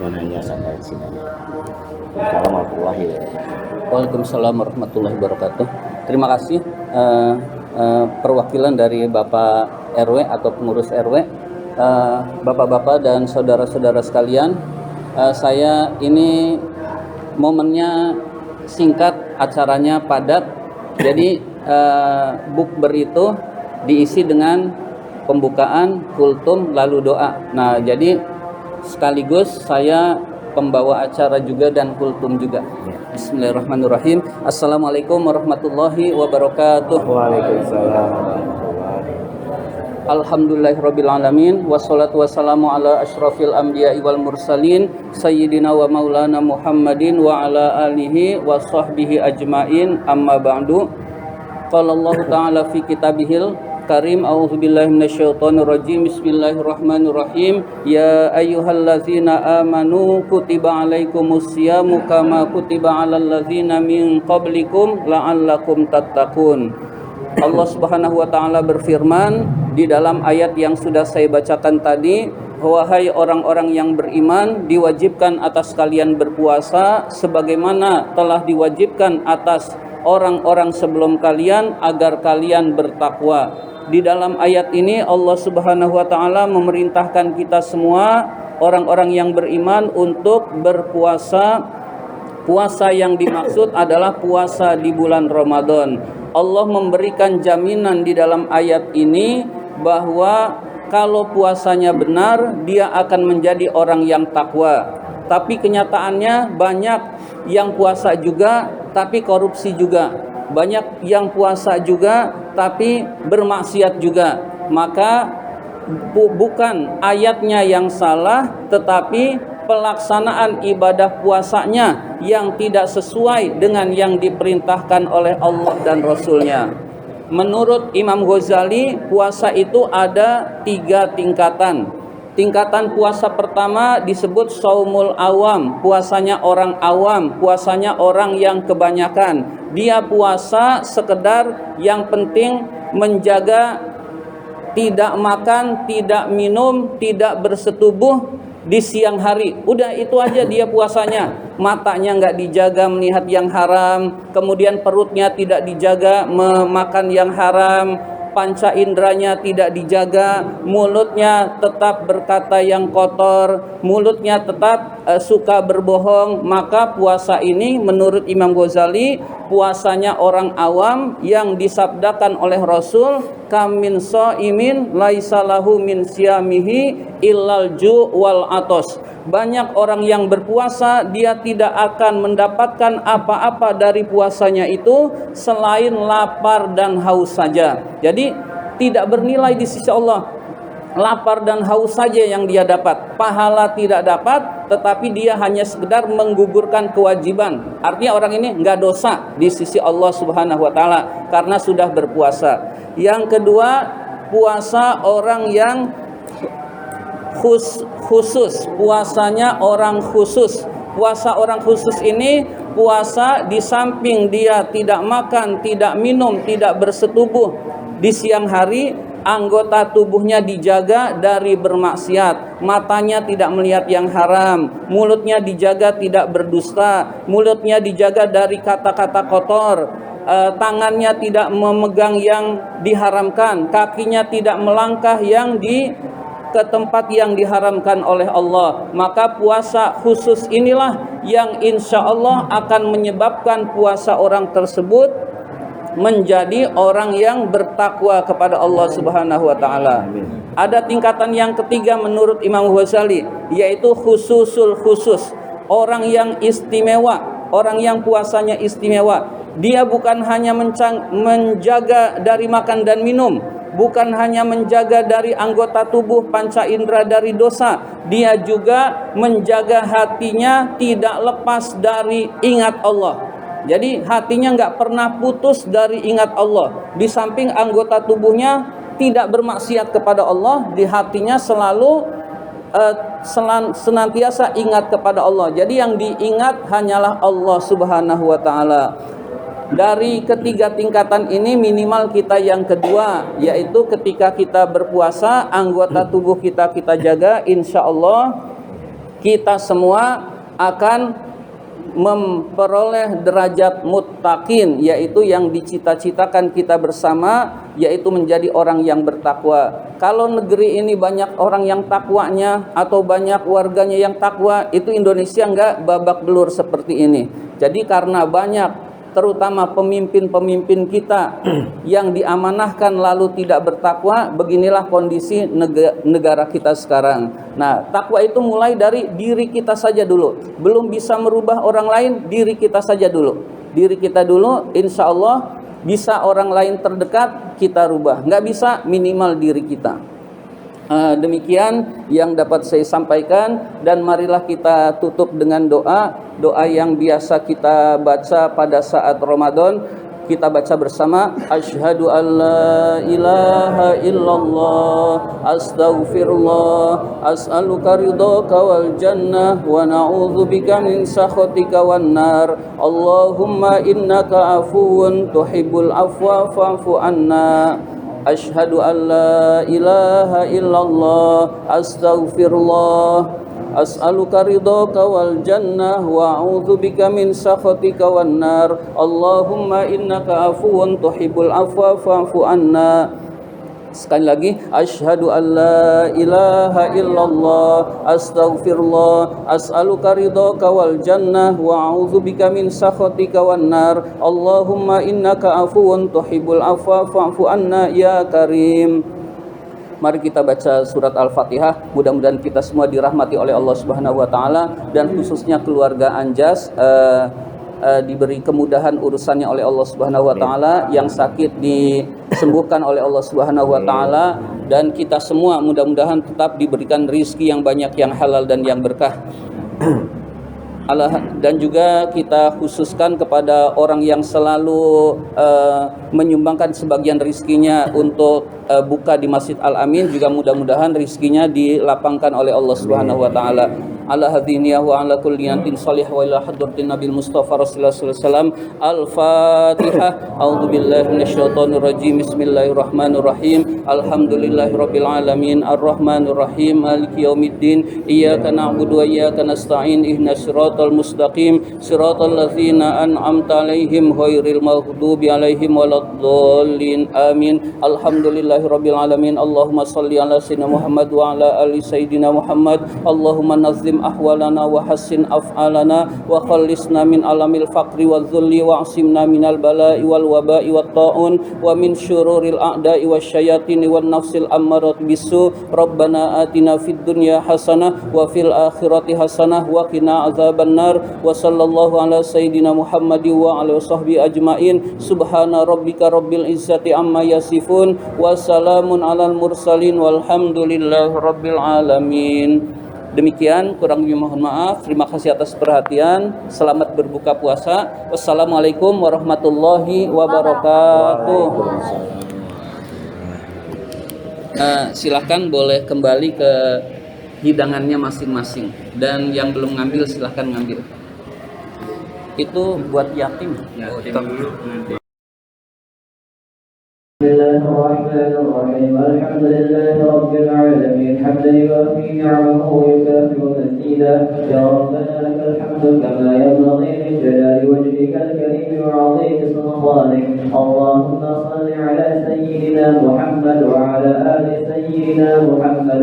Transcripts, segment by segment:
sebenarnya sampai sini. Assalamualaikum warahmatullahi wabarakatuh. Waalaikumsalam warahmatullahi wabarakatuh. Terima kasih perwakilan dari Bapak RW atau pengurus RW, Bapak-bapak dan saudara-saudara sekalian. Saya ini momennya singkat, acaranya padat. Jadi bukber itu diisi dengan pembukaan, kultum, lalu doa. Nah, jadi sekaligus saya pembawa acara juga dan kultum juga. Bismillahirrahmanirrahim. Assalamualaikum warahmatullahi wabarakatuh. Waalaikumsalam. Alhamdulillahirabbil alamin, wassalatu wassalamu ala asyrafil anbiya'i wal mursalin sayyidina wa maulana Muhammadin wa ala alihi wa sahbihi ajmain, amma ba'du. Qala Allah ta'ala fi kitabihil karim, a'udzubillahi minasyaitonir rajim, bismillahirrahmanirrahim. Ya ayyuhallazina amanu kutiba alaikumus syamu kama kutiba alal ladzina min qablikum la'allakum tattaqun. Allah Subhanahu wa taala berfirman di dalam ayat yang sudah saya bacakan tadi, wahai orang-orang yang beriman, diwajibkan atas kalian berpuasa sebagaimana telah diwajibkan atas orang-orang sebelum kalian agar kalian bertakwa. Di dalam ayat ini Allah Subhanahu wa taala memerintahkan kita semua orang-orang yang beriman untuk berpuasa. Puasa yang dimaksud adalah puasa di bulan Ramadan. Allah memberikan jaminan di dalam ayat ini bahwa kalau puasanya benar, dia akan menjadi orang yang takwa. Tapi kenyataannya banyak yang puasa juga tapi korupsi juga, banyak yang puasa juga tapi bermaksiat juga. Maka bukan ayatnya yang salah, tetapi pelaksanaan ibadah puasanya yang tidak sesuai dengan yang diperintahkan oleh Allah dan Rasulnya. Menurut Imam Ghazali, puasa itu ada 3 tingkatan. Tingkatan puasa pertama disebut shaumul awam, puasanya orang awam, puasanya orang yang kebanyakan. Dia puasa sekedar yang penting menjaga tidak makan, tidak minum, tidak bersetubuh di siang hari. Udah itu aja dia puasanya. Matanya nggak dijaga melihat yang haram, kemudian perutnya tidak dijaga memakan yang haram, panca inderanya tidak dijaga, mulutnya tetap berkata yang kotor, mulutnya tetap suka berbohong. Maka puasa ini menurut Imam Ghazali puasanya orang awam yang disabdakan oleh Rasul, kam min shaimin laisa lahu min siyamihi illal ju' wal atos. Banyak orang yang berpuasa, dia tidak akan mendapatkan apa-apa dari puasanya itu selain lapar dan haus saja. Jadi tidak bernilai di sisi Allah. Lapar dan haus saja yang dia dapat, pahala tidak dapat, tetapi dia hanya sekedar menggugurkan kewajiban. Artinya orang ini nggak dosa di sisi Allah Subhanahu wa taala karena sudah berpuasa. Yang kedua, puasa orang yang khusus, puasanya orang khusus. Puasa orang khusus ini puasa di samping dia tidak makan, tidak minum, tidak bersetubuh di siang hari, anggota tubuhnya dijaga dari bermaksiat, matanya tidak melihat yang haram, mulutnya dijaga tidak berdusta, mulutnya dijaga dari kata-kata kotor, tangannya tidak memegang yang diharamkan, kakinya tidak melangkah ke tempat yang diharamkan oleh Allah. Maka puasa khusus inilah yang insya Allah akan menyebabkan puasa orang tersebut menjadi orang yang bertakwa kepada Allah Subhanahu wa taala. Ada tingkatan yang ketiga menurut Imam Ghazali, yaitu khususul khusus, orang yang istimewa, orang yang puasanya istimewa. Dia bukan hanya menjaga dari makan dan minum, bukan hanya menjaga dari anggota tubuh panca indera dari dosa, dia juga menjaga hatinya tidak lepas dari ingat Allah. Jadi hatinya nggak pernah putus dari ingat Allah. Di samping anggota tubuhnya tidak bermaksiat kepada Allah, di hatinya selalu senantiasa ingat kepada Allah. Jadi yang diingat hanyalah Allah Subhanahu wa taala. Dari ketiga tingkatan ini minimal kita yang kedua, yaitu ketika kita berpuasa anggota tubuh kita jaga, insya Allah kita semua akan memperoleh derajat muttaqin, yaitu yang dicita-citakan kita bersama, yaitu menjadi orang yang bertakwa. Kalau negeri ini banyak orang yang takwanya atau banyak warganya yang takwa, itu Indonesia enggak babak belur seperti ini. Jadi karena banyak terutama pemimpin-pemimpin kita yang diamanahkan lalu tidak bertakwa, beginilah kondisi negara kita sekarang. Nah, takwa itu mulai dari diri kita saja dulu. Belum bisa merubah orang lain, diri kita saja dulu. Diri kita dulu, insya Allah bisa orang lain terdekat kita rubah. Nggak bisa, minimal diri kita. Demikian yang dapat saya sampaikan, dan marilah kita tutup dengan doa yang biasa kita baca pada saat Ramadan. Kita baca bersama, asyhadu an la ilaha illallah, astaghfirullah, as'aluka ridhaka wal jannah, wa na'udzubika min sakhatika wan nar. Allahumma innaka afuwun tuhibbul afwa fa'fu anna. Asyhadu an la ilaha illallah, astaghfirullah, as'aluka ridhaka wal jannah, wa a'udzubika min sakhatika wan nar. Allahumma innaka afuwun tuhibbul afwa fa'fu anna. Sekali lagi, asyhadu an la ilaha illallah, astaghfirullah, as'aluka ridhaka wal jannah, wa a'udzubika min sakhatika wan nar. Allahumma innaka afuwun tuhibbul afwa fa'fu anna ya karim. Mari kita baca surat Al-Fatihah. Mudah-mudahan kita semua dirahmati oleh Allah Subhanahu wa taala, dan khususnya keluarga Anjas diberi kemudahan urusannya oleh Allah Subhanahu wa taala, yang sakit disembuhkan oleh Allah Subhanahu wa taala, dan kita semua mudah-mudahan tetap diberikan rizki yang banyak, yang halal dan yang berkah. Dan juga kita khususkan kepada orang yang selalu menyumbangkan sebagian rizkinya untuk buka di Masjid Al-Amin, juga mudah-mudahan rizkinya dilapangkan oleh Allah Subhanahu wa taala. Ala hadiniyah wa ala kulli niyatin salihah wa ila hadratin nabil mustafa rasulullah sallallahu alaihi wasallam. Al-Fatihah. A'udzubillahi minasyaitonir rajim. Bismillahirrahmanirrahim. Alhamdulillahirabbil alamin arrahmanir rahim maliki yaumiddin. Iyyaka na'budu wa iyyaka nasta'in. Ihdinas siratal mustaqim siratal ladzina an'amta 'alaihim ghairil maghdubi 'alaihim waladdallin. Amin. Alhamdulillahirabbil alamin. Allahumma shalli ala sayyidina Muhammad wa ala ali sayyidina Muhammad. Allahumma nazzim ahwalana wa hassin af'alana wa khallisna min alamil faqri wa dhulli wa asimna minal bala'i wal waba'i wat ta'un wa min syururil a'da'i wasyayatini wan nafsil ammarat bisu. Rabbana atina fid dunya hasanah wa fil akhirati hasanah wa qina azabannar. Wa sallallahu ala sayyidina Muhammadin wa ala sahbihi ajmain. Subhana rabbika rabbil izzati amma yasifun wa salamun alal mursalin walhamdulillahi rabbil alamin. Demikian, kurang lebih mohon maaf. Terima kasih atas perhatian. Selamat berbuka puasa. Wassalamualaikum warahmatullahi wabarakatuh. Silahkan boleh kembali ke hidangannya masing-masing, dan yang belum ngambil silahkan ngambil. Itu buat yatim. Yatim dulu nanti. بسم الله الرحمن الرحيم الحمد لله رب العالمين حمدا يوافي نعمه ويكافئ مزيدا يا ربنا لك الحمد كما ينبغي لجلال وجهك الكريم وعظيم سلطانك. اللهم صل على سيدنا محمد وعلى آل سيدنا محمد.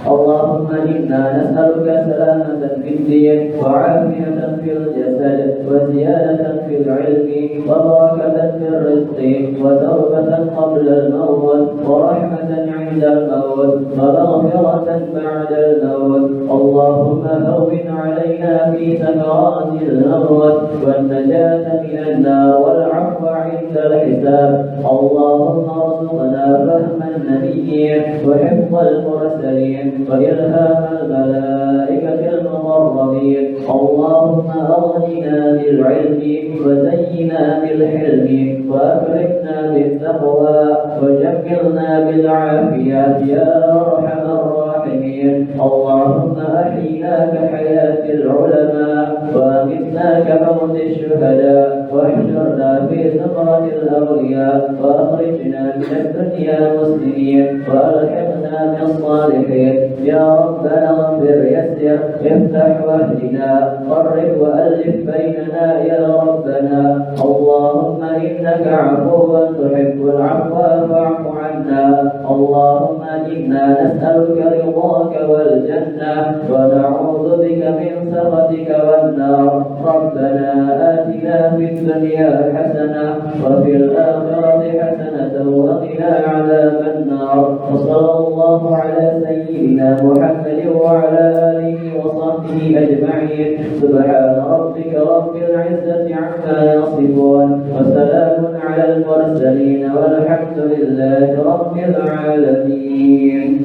اللهم إنا نسألك سلامة في الدين وعافية في الجسد وزيادة في العلم وبركة في الرزق وتوبة قبل الموت ورحمة عند الموت ومغفرة بعد الموت. اللهم هون علينا في سكرات الموت والنجاة من النار والعفو عند الحساب. اللهم ارزقنا فهم النبيين وحفظ المرسلين وإلهام الملائكة المقربين. اللهم أغننا بالعلم وزينا بالحلم وأكرمنا بالتقوى وجملنا بالعافية يا أرحم الراحمين. اللهم أحينا كحياة العلماء وأمتنا كموت الشهداء واحشرنا في في زمرة الأولياء وأخرجنا من الدنيا مسلمين وألحقنا بالصالحين يا ربنا اغفر يسر افتح واهدنا قرب وألف بيننا يا ربنا اللهم إنك عفو تحب العفو فاعف عنا اللهم إنا نسألك رضاك والجنة ونعوذ بك من سخطك والنار ربنا آتنا في الدنيا حسنة وفي الآخرة حسنة وقنا عذاب النار وصلى الله على سيدنا محمد وعلى آله وصحبه أجمعين سبحان ربك رب العزة عما يصفون وسلام على المرسلين والحمد لله رب العالمين.